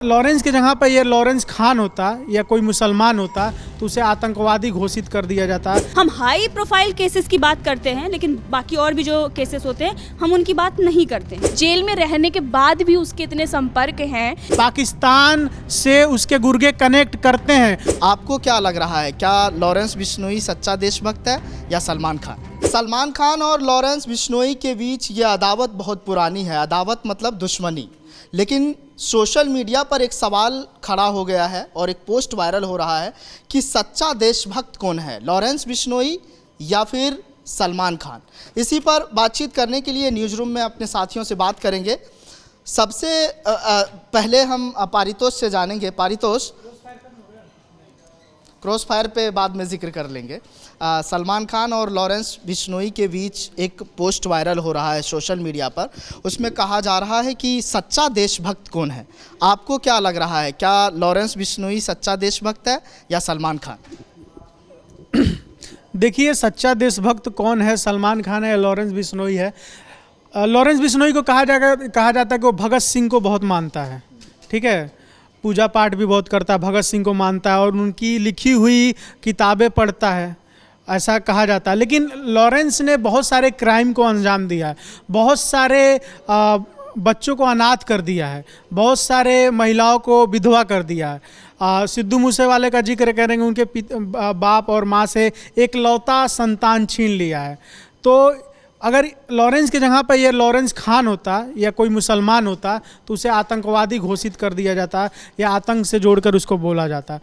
Lawrence की जगह पर ये लॉरेंस खान होता या कोई मुसलमान होता तो उसे आतंकवादी घोषित कर दिया जाता। हम हाई प्रोफाइल केसेस की बात करते हैं, लेकिन बाकी और भी जो केसेस होते हैं हम उनकी बात नहीं करते हैं। जेल में रहने के बाद भी उसके इतने संपर्क हैं। पाकिस्तान से उसके गुर्गे कनेक्ट करते हैं। आपको क्या लग रहा है, क्या लॉरेंस बिश्नोई सच्चा देशभक्त है या सलमान खान? सलमान खान और लॉरेंस बिश्नोई के बीच ये अदावत बहुत पुरानी है। अदावत मतलब दुश्मनी। लेकिन सोशल मीडिया पर एक सवाल खड़ा हो गया है और एक पोस्ट वायरल हो रहा है कि सच्चा देशभक्त कौन है, लॉरेंस बिश्नोई या फिर सलमान खान। इसी पर बातचीत करने के लिए न्यूज़ रूम में अपने साथियों से बात करेंगे। सबसे पहले हम पारितोष से जानेंगे। पारितोष, क्रॉस फायर पे बाद में जिक्र कर लेंगे। सलमान खान और लॉरेंस बिश्नोई के बीच एक पोस्ट वायरल हो रहा है सोशल मीडिया पर। उसमें कहा जा रहा है कि सच्चा देशभक्त कौन है। आपको क्या लग रहा है, क्या लॉरेंस बिश्नोई सच्चा देशभक्त है या सलमान खान? देखिए, सच्चा देशभक्त कौन है, सलमान खान है या लॉरेंस बिश्नोई है। लॉरेंस बिश्नोई को कहा जाता है कि वो भगत सिंह को बहुत मानता है, ठीक है, पूजा पाठ भी बहुत करता है, भगत सिंह को मानता है और उनकी लिखी हुई किताबें पढ़ता है, ऐसा कहा जाता है। लेकिन लॉरेंस ने बहुत सारे क्राइम को अंजाम दिया है, बहुत सारे बच्चों को अनाथ कर दिया है, बहुत सारे महिलाओं को विधवा कर दिया है। सिद्धू मूसेवाले का जिक्र करेंगे, उनके बाप और माँ से एक लौता संतान छीन लिया है। तो अगर लॉरेंस की जगह पर ये लॉरेंस खान होता या कोई मुसलमान होता तो उसे आतंकवादी घोषित कर दिया जाता या आतंक से जोड़कर उसको बोला जाता।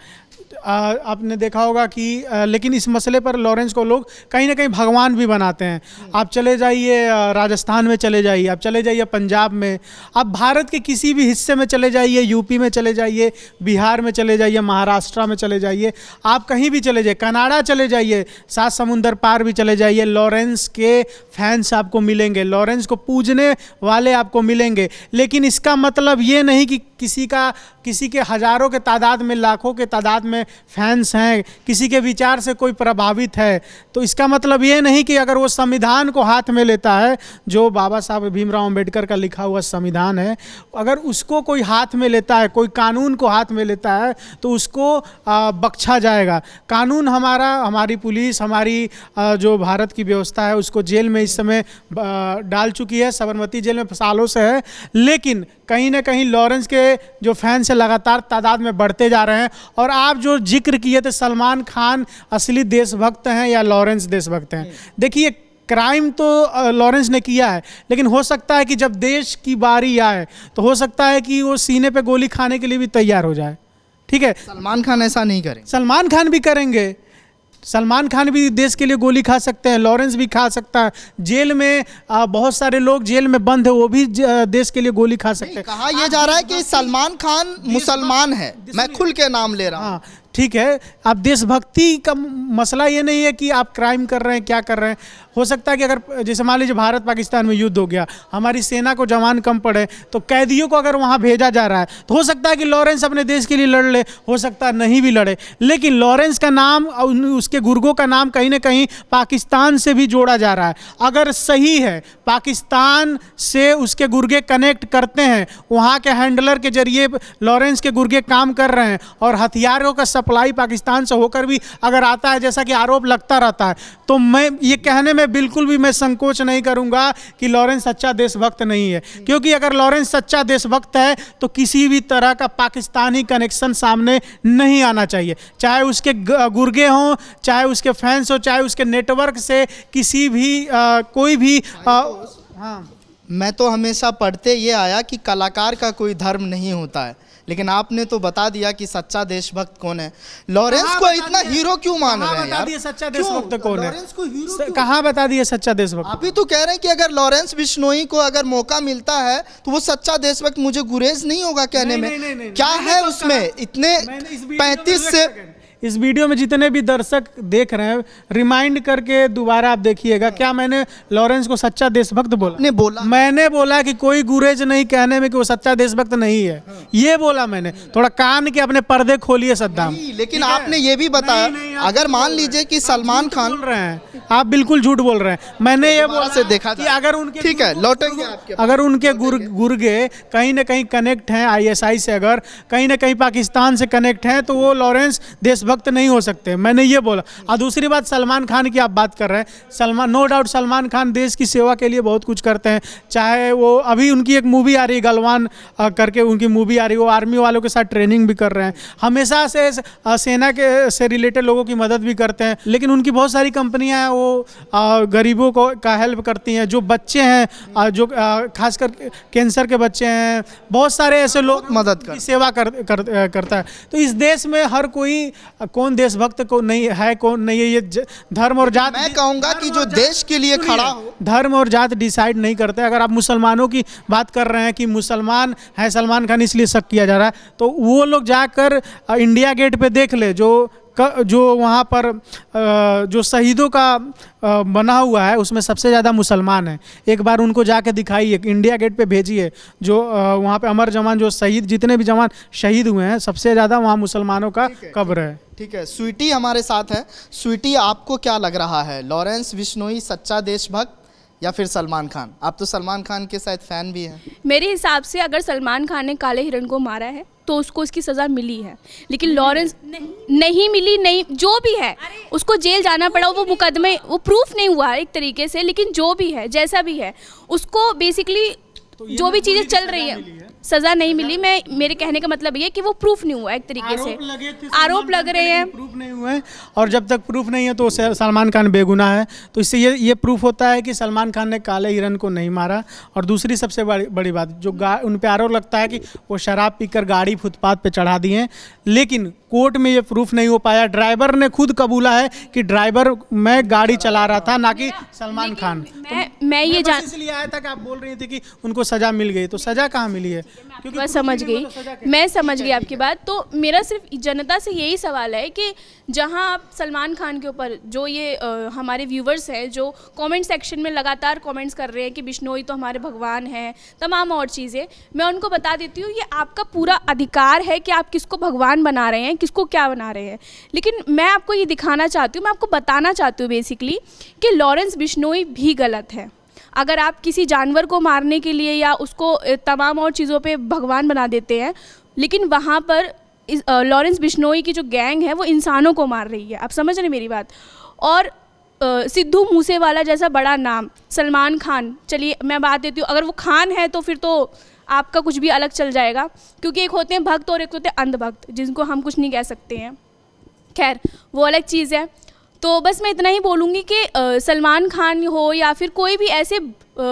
आपने देखा होगा कि लेकिन इस मसले पर लॉरेंस को लोग कहीं ना कहीं भगवान भी बनाते हैं। आप चले जाइए राजस्थान में, चले जाइए, आप चले जाइए पंजाब में, आप भारत के किसी भी हिस्से में चले जाइए, यूपी में चले जाइए, बिहार में चले जाइए, महाराष्ट्र में चले जाइए, आप कहीं भी चले जाइए, कनाडा चले जाइए, सात समुंदर पार भी चले जाइए, लॉरेंस के फैंस आपको मिलेंगे, लॉरेंस को पूजने वाले आपको मिलेंगे। लेकिन इसका मतलब ये नहीं कि किसी के हज़ारों के तादाद में, लाखों के तादाद में फैंस हैं, किसी के विचार से कोई प्रभावित है, तो इसका मतलब ये नहीं कि अगर वो संविधान को हाथ में लेता है, जो बाबा साहब भीमराव अंबेडकर का लिखा हुआ संविधान है, अगर उसको कोई हाथ में लेता है, कोई कानून को हाथ में लेता है तो उसको बख्शा जाएगा। कानून हमारी पुलिस, हमारी जो भारत की व्यवस्था है उसको जेल में इस समय डाल चुकी है, साबरमती जेल में सालों से है। लेकिन कहीं ना कहीं लॉरेंस के जो फैंस हैं लगातार तादाद में बढ़ते जा रहे हैं। और आप जो जिक्र किए थे, सलमान खान असली देशभक्त हैं या लॉरेंस देशभक्त हैं, देखिए क्राइम तो लॉरेंस ने किया है, लेकिन हो सकता है कि जब देश की बारी आए तो हो सकता है कि वो सीने पे गोली खाने के लिए भी तैयार हो जाए, ठीक है। सलमान खान ऐसा नहीं करेंगे। सलमान खान भी करेंगे, सलमान खान भी देश के लिए गोली खा सकते हैं, लॉरेंस भी खा सकता है। जेल में बहुत सारे लोग जेल में बंद है, वो भी देश के लिए गोली खा सकते हैं। कहा यह जा रहा है कि सलमान खान मुसलमान है, मैं खुल के नाम ले रहा हूँ। हाँ, ठीक है। अब देशभक्ति का मसला ये नहीं है कि आप क्राइम कर रहे हैं, क्या कर रहे हैं। हो सकता है कि अगर जैसे मान लीजिए भारत पाकिस्तान में युद्ध हो गया, हमारी सेना को जवान कम पड़े, तो कैदियों को अगर वहाँ भेजा जा रहा है तो हो सकता है कि लॉरेंस अपने देश के लिए लड़ ले, हो सकता है नहीं भी लड़े। लेकिन लॉरेंस का नाम, उसके गुर्गों का नाम कहीं ना कहीं पाकिस्तान से भी जोड़ा जा रहा है। अगर सही है, पाकिस्तान से उसके गुर्गे कनेक्ट करते हैं, वहाँ के हैंडलर के जरिए लॉरेंस के गुर्गे काम कर रहे हैं और हथियारों का सप्लाई पाकिस्तान से होकर भी अगर आता है, जैसा कि आरोप लगता रहता है, तो मैं ये कहने में बिल्कुल भी मैं संकोच नहीं करूंगा कि लॉरेंस सच्चा देशभक्त नहीं है। क्योंकि अगर लॉरेंस सच्चा देशभक्त है तो किसी भी तरह का पाकिस्तानी कनेक्शन सामने नहीं आना चाहिए, चाहे उसके गुर्गे हों, चाहे उसके फैंस हो, चाहे उसके नेटवर्क से किसी भी कोई भी हाँ। मैं तो हमेशा पढ़ते ये आया कि कलाकार का कोई धर्म नहीं होता है, लेकिन आपने तो बता दिया कि सच्चा देशभक्त कौन है। लॉरेंस को इतना हीरो क्यों मान रहे हैं यार? सच्चा देशभक्त कौन है? लॉरेंस को हीरो कहाँ बता दिए सच्चा देशभक्त? आप ही तो कह रहे हैं कि अगर लॉरेंस बिश्नोई को अगर मौका मिलता है तो वो सच्चा देशभक्त। मुझे गुरेज नहीं होगा कहने में। क्या है उसमें इतने 35 से इस वीडियो में जितने भी दर्शक देख रहे हैं, रिमाइंड करके दोबारा आप देखिएगा, क्या मैंने लॉरेंस को सच्चा देशभक्त बोला? ने बोला मैंने बोला कि कोई गुरेज नहीं कहने में कि वो सच्चा देशभक्त नहीं है, ये बोला मैंने। थोड़ा कान के अपने पर्दे खोलिए सद्दाम। नहीं, लेकिन आपने ये भी बताया, आप अगर मान लीजिए कि सलमान खान बोल रहे हैं, आप बिल्कुल झूठ बोल रहे हैं। मैंने ये बोला से देखा कि जाए। अगर उनके ठीक है, लौटेंगे आपके पास। अगर उनके गुर्गे कहीं ना कहीं कनेक्ट हैं आईएसआई से, अगर कहीं ना कहीं पाकिस्तान से कनेक्ट हैं, तो वो लॉरेंस देशभक्त नहीं हो सकते, मैंने ये बोला। और दूसरी बात, सलमान खान की आप बात कर रहे हैं, सलमान, नो डाउट सलमान खान देश की सेवा के लिए बहुत कुछ करते हैं। चाहे वो अभी उनकी एक मूवी आ रही है गलवान करके, उनकी मूवी आ रही है, वो आर्मी वालों के साथ ट्रेनिंग भी कर रहे हैं, हमेशा से सेना के से रिलेटेड लोगों की मदद भी करते हैं। लेकिन उनकी बहुत सारी कंपनियां हैं, वो गरीबों को का हेल्प करती हैं, जो बच्चे हैं, जो खासकर कैंसर के बच्चे हैं, बहुत सारे ऐसे लोग मदद कर सेवा करता है। तो इस देश में हर कोई, कौन देशभक्त को नहीं है, कौन नहीं है, ये धर्म और जात, मैं कहूंगा कि जो देश के लिए खड़ा हो, धर्म और जात डिसाइड नहीं करते। अगर आप मुसलमानों की बात कर रहे हैं कि मुसलमान है सलमान खान इसलिए शक किया जा रहा है, तो वो लोग जाकर इंडिया गेट पे देख ले, जो वहाँ पर जो शहीदों का बना हुआ है, उसमें सबसे ज़्यादा मुसलमान हैं। एक बार उनको जाके दिखाइए, इंडिया गेट पे भेजिए, जो वहाँ पे अमर जवान, जो शहीद, जितने भी जवान शहीद हुए हैं, सबसे ज़्यादा वहाँ मुसलमानों का कब्र है। ठीक है, स्वीटी हमारे साथ है। स्वीटी, आपको क्या लग रहा है, लॉरेंस बिश्नोई सच्चा देशभक्त या फिर सलमान खान? आप तो सलमान खान के शायद फैन भी हैं। मेरे हिसाब से अगर सलमान खान ने काले हिरण को मारा है तो उसको उसकी सज़ा मिली है, लेकिन लॉरेंस नहीं मिली, नहीं, जो भी है उसको जेल जाना पड़ा, वो मुकदमे, वो प्रूफ नहीं हुआ एक तरीके से, लेकिन जो भी है, जैसा भी है, उसको बेसिकली जो भी चीज़ें चल रही है, सज़ा नहीं मिली। मेरे कहने का मतलब ये कि वो प्रूफ नहीं हुआ एक तरीके से, आरोप लग रहे हैं, प्रूफ नहीं हुए, और जब तक प्रूफ नहीं है तो सलमान खान बेगुनाह है। तो इससे ये प्रूफ होता है कि सलमान खान ने काले हिरन को नहीं मारा। और दूसरी सबसे बड़ी बात, जो उन पे आरोप लगता है कि वो शराब पीकर गाड़ी फुटपाथ पे चढ़ा दी है, लेकिन कोर्ट में ये प्रूफ नहीं हो पाया। ड्राइवर ने खुद कबूला है कि ड्राइवर मैं गाड़ी चला रहा था, ना कि सलमान खान। मैं ये जान इसलिए आया था कि आप बोल रही थी कि उनको सजा मिल गई, तो सजा कहाँ मिली है? क्योंकि मैं समझ गई, मैं समझ गई आपकी बात। तो मेरा सिर्फ जनता से यही सवाल है कि जहां आप सलमान खान के ऊपर, जो ये हमारे व्यूवर्स हैं जो कमेंट सेक्शन में लगातार कमेंट्स कर रहे हैं कि बिश्नोई तो हमारे भगवान हैं, तमाम और चीज़ें, मैं उनको बता देती हूँ, ये आपका पूरा अधिकार है कि आप किसको भगवान बना रहे हैं, किसको क्या बना रहे हैं। लेकिन मैं आपको ये दिखाना चाहती हूँ, मैं आपको बताना चाहती हूँ बेसिकली कि लॉरेंस बिश्नोई भी गलत है। अगर आप किसी जानवर को मारने के लिए या उसको तमाम और चीज़ों पे भगवान बना देते हैं, लेकिन वहाँ पर लॉरेंस बिश्नोई की जो गैंग है वो इंसानों को मार रही है। आप समझ रहे हैं मेरी बात? और सिद्धू मूसेवाला जैसा बड़ा नाम, सलमान खान, चलिए मैं बात देती हूँ, अगर वो खान है तो फिर तो आपका कुछ भी अलग चल जाएगा, क्योंकि एक होते हैं भक्त और एक होते हैं अंधभक्त, जिनको हम कुछ नहीं कह सकते हैं। खैर, वो अलग चीज़ है। तो बस मैं इतना ही बोलूँगी कि सलमान खान हो या फिर कोई भी ऐसे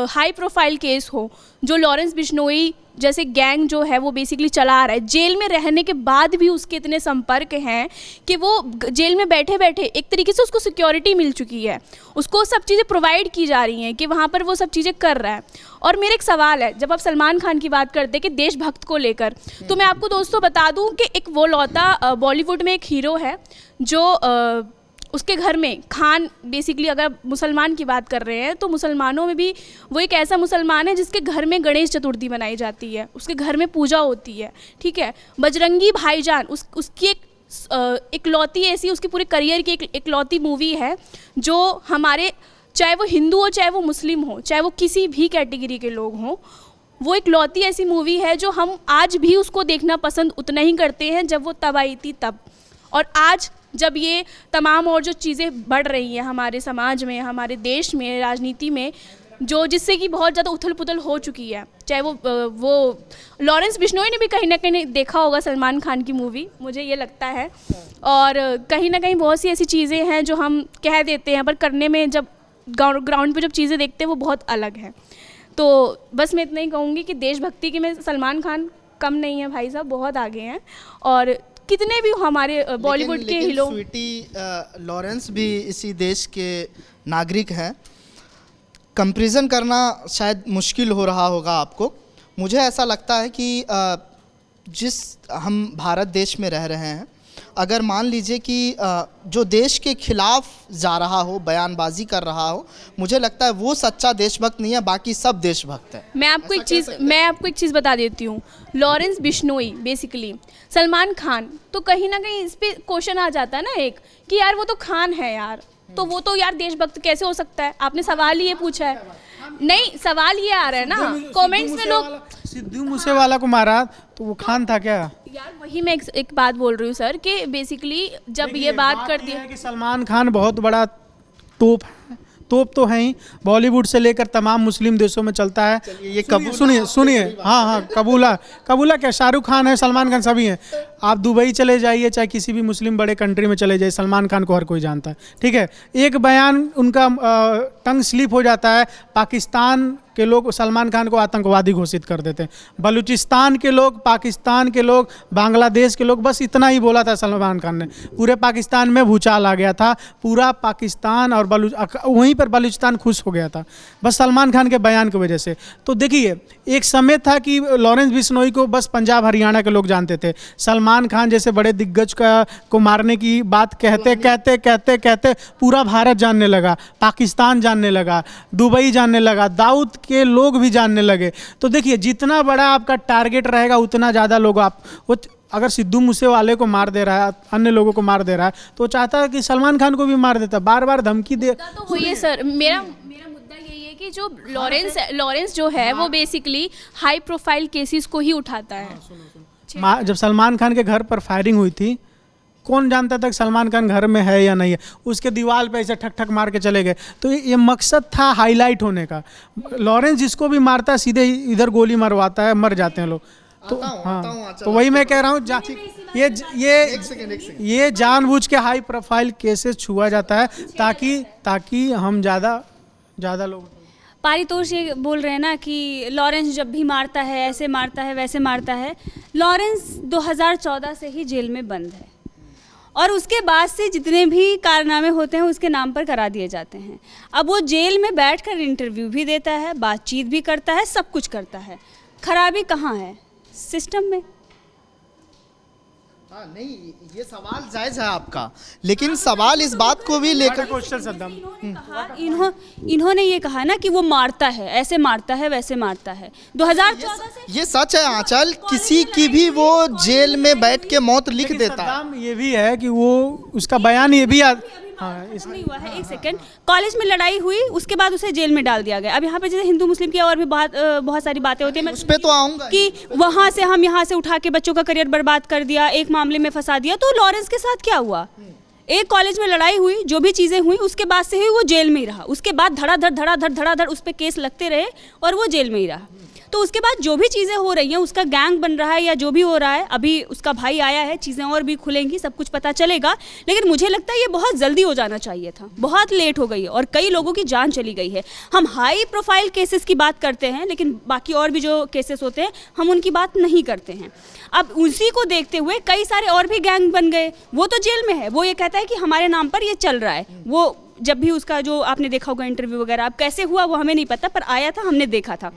हाई प्रोफाइल केस हो जो लॉरेंस बिश्नोई जैसे गैंग जो है वो बेसिकली चला रहा है, जेल में रहने के बाद भी उसके इतने संपर्क हैं कि वो जेल में बैठे बैठे एक तरीके से उसको सिक्योरिटी मिल चुकी है, उसको सब चीज़ें प्रोवाइड की जा रही हैं कि वहाँ पर वो सब चीज़ें कर रहा है। और मेरा एक सवाल है, जब आप सलमान खान की बात करते हैं कि देशभक्त को लेकर, तो मैं आपको दोस्तों बता दूँ कि एक वो लौता बॉलीवुड में एक हीरो है जो उसके घर में खान, बेसिकली अगर मुसलमान की बात कर रहे हैं तो मुसलमानों में भी वो एक ऐसा मुसलमान है जिसके घर में गणेश चतुर्थी मनाई जाती है, उसके घर में पूजा होती है, ठीक है। बजरंगी भाईजान उसकी एक इकलौती ऐसी, उसकी पूरे करियर की एक इकलौती मूवी है जो हमारे, चाहे वो हिंदू हो, चाहे वो मुस्लिम हो, चाहे वो किसी भी कैटेगरी के लोग हों, वो एक लौती ऐसी मूवी है जो हम आज भी उसको देखना पसंद उतना ही करते हैं जब वो तब आई थी तब। और आज जब ये तमाम और जो चीज़ें बढ़ रही हैं हमारे समाज में, हमारे देश में, राजनीति में, जो जिससे कि बहुत ज़्यादा उथल पुथल हो चुकी है, चाहे वो लॉरेंस बिश्नोई ने भी कहीं ना कहीं देखा होगा सलमान खान की मूवी, मुझे ये लगता है। और कहीं ना कहीं बहुत सी ऐसी चीज़ें हैं जो हम कह देते हैं, पर करने में जब ग्राउंड पे जब चीज़ें देखते हैं वो बहुत अलग है। तो बस मैं इतना ही कहूँगी कि देशभक्ति के में सलमान खान कम नहीं है भाई साहब, बहुत आगे हैं। और कितने भी हमारे बॉलीवुड के हीरो, स्वीटी, लॉरेंस भी इसी देश के नागरिक हैं। कंपैरिजन करना शायद मुश्किल हो रहा होगा आपको। मुझे ऐसा लगता है कि जिस हम भारत देश में रह रहे हैं अगर मान लीजिए कि जो देश के खिलाफ जा रहा हो, बयानबाजी कर रहा हो, मुझे लगता है वो सच्चा देशभक्त नहीं है, बाकी सब देशभक्त है। मैं आपको एक चीज़ बता देती हूँ। लॉरेंस बिश्नोई बेसिकली सलमान खान, तो कहीं ना कहीं इस पे क्वेश्चन आ जाता है ना एक कि यार वो तो खान है यार, तो वो तो यार देशभक्त कैसे हो सकता है? आपने सवाल ही ये पूछा है। नहीं, सवाल ये आ रहा है ना कमेंट्स में लोग, सिद्धू मूसेवाला को मारा तो वो खान था क्या? यार वही मैं एक बात बोल रही हूँ सर कि बेसिकली जब ये बात कर दी है कि सलमान खान बहुत बड़ा तोप है, तोप तो है ही, बॉलीवुड से लेकर तमाम मुस्लिम देशों में चलता है। ये कबूल, सुनिए हाँ, कबूला क्या, शाहरुख खान है, सलमान खान सभी हैं। आप दुबई चले जाइए, चाहे किसी भी मुस्लिम बड़े कंट्री में चले जाइए, सलमान खान को हर कोई जानता है, ठीक है। एक बयान उनका टंग स्लिप हो जाता है, पाकिस्तान के लोग सलमान खान को आतंकवादी घोषित कर देते हैं, बलूचिस्तान के लोग, पाकिस्तान के लोग, बांग्लादेश के लोग, बस इतना ही बोला था सलमान खान ने। पूरे पाकिस्तान में भूचाल आ गया था, पूरा पाकिस्तान और वहीं पर बलूचिस्तान खुश हो गया था, बस सलमान खान के बयान की वजह से। तो देखिए, एक समय था कि लॉरेंस बिश्नोई को बस पंजाब हरियाणा के लोग जानते थे। सलमान खान जैसे बड़े दिग्गज को मारने की बात कहते पूरा भारत जानने लगा, पाकिस्तान जानने लगा, दुबई जानने लगा, दाऊद के लोग भी जानने लगे। तो देखिए, जितना बड़ा आपका टारगेट रहेगा उतना ज़्यादा लोग वो अगर सिद्धू मूसेवाले को मार दे रहा है, अन्य लोगों को मार दे रहा है, तो चाहता है कि सलमान खान को भी मार देता, बार बार धमकी दे। तो वही है सर, मेरा मुद्दा यही है कि जो लॉरेंस जो है वो बेसिकली हाई प्रोफाइल केसेस को ही उठाता है। जब सलमान खान के घर पर फायरिंग हुई थी, कौन जानता था कि सलमान खान घर में है या नहीं है? उसके दीवार पे ऐसे ठक ठक मार के चले गए। तो ये मकसद था हाईलाइट होने का। लॉरेंस जिसको भी मारता है सीधे इधर गोली मरवाता है, मर जाते हैं लोग। तो हाँ, तो वही मैं कह रहा हूँ, ये जानबूझ के हाई प्रोफाइल केसेस छुआ जाता है ताकि हम ज़्यादा लोग। पारितोष ये बोल रहे हैं ना कि लॉरेंस जब भी मारता है, ऐसे मारता है, वैसे मारता है। लॉरेंस 2014 से ही जेल में बंद है और उसके बाद से जितने भी कारनामे होते हैं उसके नाम पर करा दिए जाते हैं। अब वो जेल में बैठकर इंटरव्यू भी देता है, बातचीत भी करता है, सब कुछ करता है। खराबी कहाँ है? सिस्टम में। हाँ, नहीं, ये सवाल जायज़ है आपका, लेकिन सवाल इस बात को भी लेकर इन्होंने ये कहा ना कि वो मारता है, ऐसे मारता है, वैसे मारता है। 2014 से ये सच है आंचल, किसी की भी वो जेल में बैठ के मौत लिख देता है। ये भी है कि वो उसका बयान ये भी नहीं हुआ है। एक सेकंड, कॉलेज में लड़ाई हुई, उसके बाद उसे जेल में डाल दिया गया। अब यहाँ पे जैसे हिंदू मुस्लिम की और भी बहुत सारी बातें होती है, मैं उस पे तो आऊँगा कि वहाँ से हम यहाँ से उठा के बच्चों का करियर बर्बाद कर दिया, एक मामले में फंसा दिया। तो लॉरेंस के साथ क्या हुआ? एक कॉलेज में लड़ाई हुई, जो भी चीज़ें हुई उसके बाद से ही वो जेल में ही रहा। उसके बाद धड़ाधड़ उस पर केस लगते रहे और वो जेल में ही रहा। तो उसके बाद जो भी चीज़ें हो रही हैं, उसका गैंग बन रहा है या जो भी हो रहा है, अभी उसका भाई आया है, चीज़ें और भी खुलेंगी, सब कुछ पता चलेगा। लेकिन मुझे लगता है ये बहुत जल्दी हो जाना चाहिए था, बहुत लेट हो गई है और कई लोगों की जान चली गई है। हम हाई प्रोफाइल केसेस की बात करते हैं, लेकिन बाकी और भी जो केसेस होते हैं हम उनकी बात नहीं करते हैं। अब उसी को देखते हुए कई सारे और भी गैंग बन गए। वो तो जेल में है, वो ये कहता है कि हमारे नाम पर ये चल रहा है। वो जब भी उसका जो आपने देखा होगा इंटरव्यू वगैरह, अब कैसे हुआ वो हमें नहीं पता, पर आया था, हमने देखा था।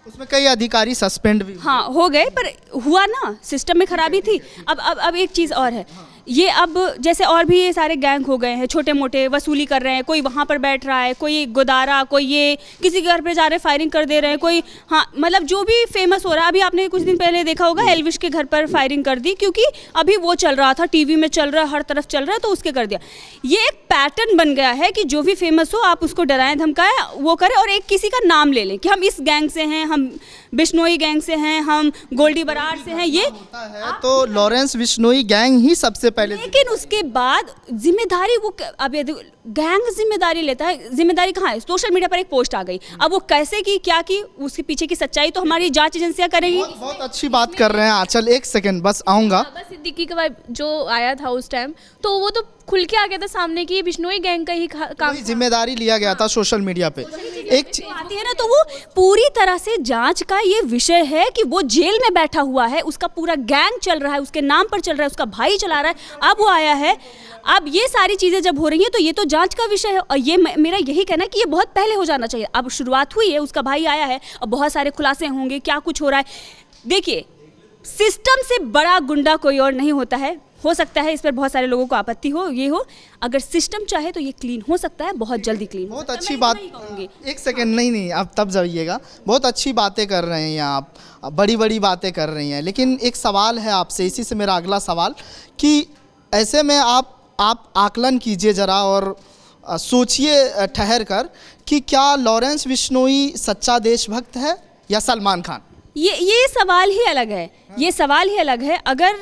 उसमें कई अधिकारी सस्पेंड भी हाँ हो गए, पर हुआ ना, सिस्टम में खराबी थी। अब एक चीज़ और है, ये अब जैसे और भी ये सारे गैंग हो गए हैं, छोटे मोटे वसूली कर रहे हैं। कोई वहाँ पर बैठ रहा है, कोई गोदारा, कोई ये किसी के घर पे जा रहे फायरिंग कर दे रहे हैं, कोई हाँ मतलब जो भी फेमस हो रहा है। अभी आपने कुछ दिन पहले देखा होगा एल्विश के घर पर फायरिंग कर दी, क्योंकि अभी वो चल रहा था, टीवी में चल रहा है, हर तरफ चल रहा है, तो उसके कर दिया। ये एक पैटर्न बन गया है कि जो भी फेमस हो आप उसको डराएं धमकाएं, वो करें और एक किसी का नाम ले लें कि हम इस गैंग से हैं, हम बिश्नोई गैंग से हैं, हम गोल्डी बरार से हैं। ये होता है तो लॉरेंस बिश्नोई गैंग ही सबसे पहले, लेकिन उसके बाद जिम्मेदारी वो अब गैंग जिम्मेदारी लेता है। जिम्मेदारी कहाँ है? सोशल मीडिया पर एक पोस्ट आ गई, अब वो कैसे की, क्या की, उसके पीछे की सच्चाई तो हमारी जांच एजेंसियां करेगी। बहुत अच्छी बात कर रहे हैं आंचल, एक सेकंड बस आऊँगा। बाबा सिद्दीकी का जो आया था उस टाइम, तो वो तो खुल के आ गया था सामने की बिश्नोई गैंग का ही काम, जिम्मेदारी लिया गया था सोशल मीडिया पे। एक आती है ना, तो वो पूरी तरह से जांच का ये विषय है कि वो जेल में बैठा हुआ है, उसका पूरा गैंग चल रहा है, उसके नाम पर चल रहा है, उसका भाई चला रहा है, अब वो आया है। अब ये सारी चीज़ें जब हो रही हैं तो ये तो जांच का विषय है, और ये मेरा यही कहना है कि ये बहुत पहले हो जाना चाहिए। अब शुरुआत हुई है, उसका भाई आया है, अब बहुत सारे खुलासे होंगे, क्या कुछ हो रहा है। देखिए, सिस्टम से बड़ा गुंडा कोई और नहीं होता है। हो सकता है इस पर बहुत सारे लोगों को आपत्ति हो, ये हो, अगर सिस्टम चाहे तो ये क्लीन हो सकता है, बहुत जल्दी क्लीन। बहुत अच्छी बात। एक सेकंड, नहीं आप तब जाइएगा। बहुत अच्छी बातें कर रहे हैं आप, बड़ी बड़ी बातें कर रही हैं, लेकिन एक सवाल है आपसे, इसी से मेरा अगला सवाल कि ऐसे में आप आकलन कीजिए ज़रा और सोचिए ठहर कर कि क्या लॉरेंस बिश्नोई सच्चा देशभक्त है या सलमान खान? ये सवाल ही अलग है, ये सवाल ही अलग है। अगर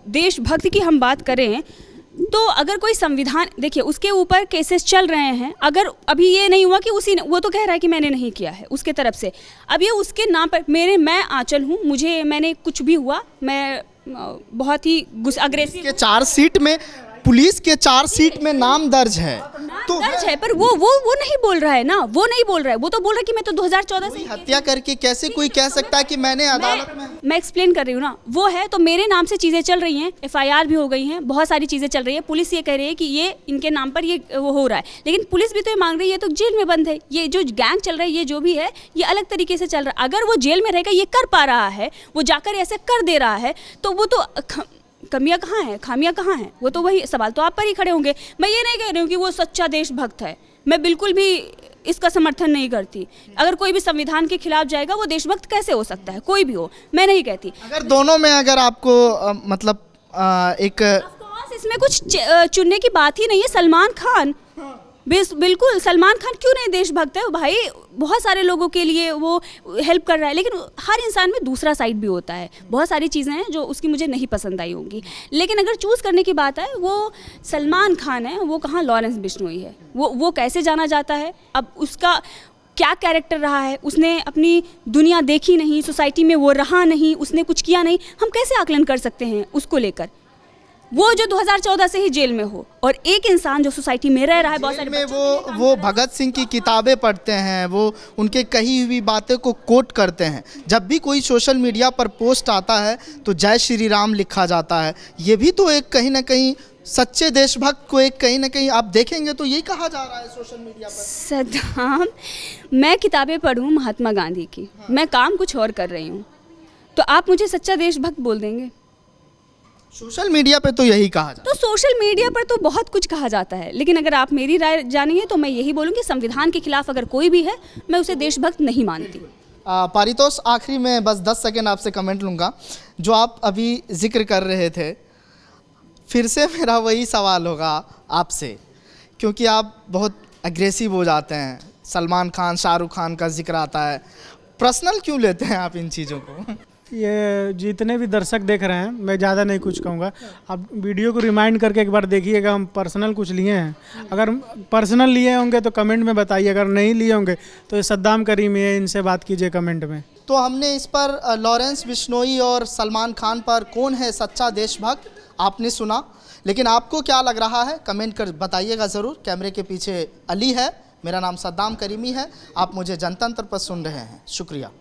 देशभक्त की हम बात करें तो अगर कोई संविधान, देखिए उसके ऊपर केसेस चल रहे हैं, अगर अभी ये नहीं हुआ कि वो तो कह रहा है कि मैंने नहीं किया है उसके तरफ से, अब ये उसके नाम पर मैं आंचल हूँ, मैंने कुछ भी हुआ, मैं बहुत ही अग्रेसिव के चार्जशीट में, पुलिस के चार्जशीट में नाम दर्ज है तो दर्ज है, पर वो नहीं बोल रहा है ना, वो नहीं बोल रहा है, वो तो बोल रहा है कि मैं तो 2014 से हत्या करके कैसे कोई कह सकता है कि मैंने अदालत में। मैं एक्सप्लेन कर रही हूँ ना, वो है तो मेरे नाम से चीज़ें चल रही हैं, FIR भी हो गई हैं, बहुत सारी चीज़ें चल रही है, पुलिस ये कह रही है कि ये इनके नाम पर ये वो हो रहा है, लेकिन पुलिस भी तो ये मांग रही है तो जेल में बंद है, ये जो गैंग चल रहा है, ये जो भी है ये अलग तरीके से चल रहा है। अगर वो जेल में रहकर ये कर पा रहा है, वो जाकर ऐसे कर दे रहा है, तो वो तो कमियां कहाँ हैं, खामियां कहाँ हैं? वो तो वही सवाल तो आप पर ही खड़े होंगे। मैं ये नहीं कह रही हूँ कि वो सच्चा देशभक्त है, मैं बिल्कुल भी इसका समर्थन नहीं करती। अगर कोई भी संविधान के खिलाफ जाएगा वो देशभक्त कैसे हो सकता है, कोई भी हो, मैं नहीं कहती। अगर दोनों में अगर आपको मतलब एक इसमें कुछ चुनने की बात ही नहीं है। सलमान खान बिल्कुल, सलमान खान क्यों नहीं देशभक्त है भाई, बहुत सारे लोगों के लिए वो हेल्प कर रहा है, लेकिन हर इंसान में दूसरा साइड भी होता है, बहुत सारी चीज़ें हैं जो उसकी मुझे नहीं पसंद आई होंगी, लेकिन अगर चूज़ करने की बात है, वो सलमान खान है, वो कहाँ लॉरेंस बिश्नोई है, वो कैसे जाना जाता है, अब उसका क्या कैरेक्टर रहा है, उसने अपनी दुनिया देखी नहीं, सोसाइटी में वो रहा नहीं, उसने कुछ किया नहीं, हम कैसे आकलन कर सकते हैं उसको लेकर? वो जो 2014 से ही जेल में हो, और एक इंसान जो सोसाइटी में रह रहा है, बहुत सारे में वो भगत सिंह की किताबें पढ़ते हैं, वो उनके कही हुई बातें को कोट करते हैं, जब भी कोई सोशल मीडिया पर पोस्ट आता है तो जय श्री राम लिखा जाता है। ये भी तो एक कहीं ना कहीं सच्चे देशभक्त को एक कहीं ना कहीं आप देखेंगे तो यही कहा जा रहा है सोशल मीडिया पर। सद्दाम, मैं किताबें पढ़ूँ महात्मा गांधी की, मैं काम कुछ और कर रही हूँ, तो आप मुझे सच्चा देशभक्त बोल देंगे? सोशल मीडिया पे तो यही कहा जाता है। तो सोशल मीडिया पर तो बहुत कुछ कहा जाता है, लेकिन अगर आप मेरी राय जानिए तो मैं यही बोलूँगी, संविधान के खिलाफ अगर कोई भी है, मैं उसे देशभक्त नहीं मानती। पारितोष, आखिरी में बस 10 सेकंड आपसे कमेंट लूँगा। जो आप अभी जिक्र कर रहे थे, फिर से मेरा वही सवाल होगा आपसे, क्योंकि आप बहुत अग्रेसिव हो जाते हैं, सलमान खान, शाहरुख खान का जिक्र आता है, पर्सनल क्यों लेते हैं आप इन चीज़ों को? ये जितने भी दर्शक देख रहे हैं, मैं ज़्यादा नहीं कुछ कहूँगा, आप वीडियो को रिमाइंड करके एक बार देखिएगा, हम पर्सनल कुछ लिए हैं। अगर पर्सनल लिए होंगे तो कमेंट में बताइए, अगर नहीं लिए होंगे तो ये सद्दाम करीमी है, इनसे बात कीजिए कमेंट में। तो हमने इस पर लॉरेंस बिश्नोई और सलमान खान पर कौन है सच्चा देशभक्त आपने सुना, लेकिन आपको क्या लग रहा है कमेंट कर बताइएगा ज़रूर। कैमरे के पीछे अली है, मेरा नाम सद्दाम करीमी है, आप मुझे जनतंत्र पर सुन रहे हैं, शुक्रिया।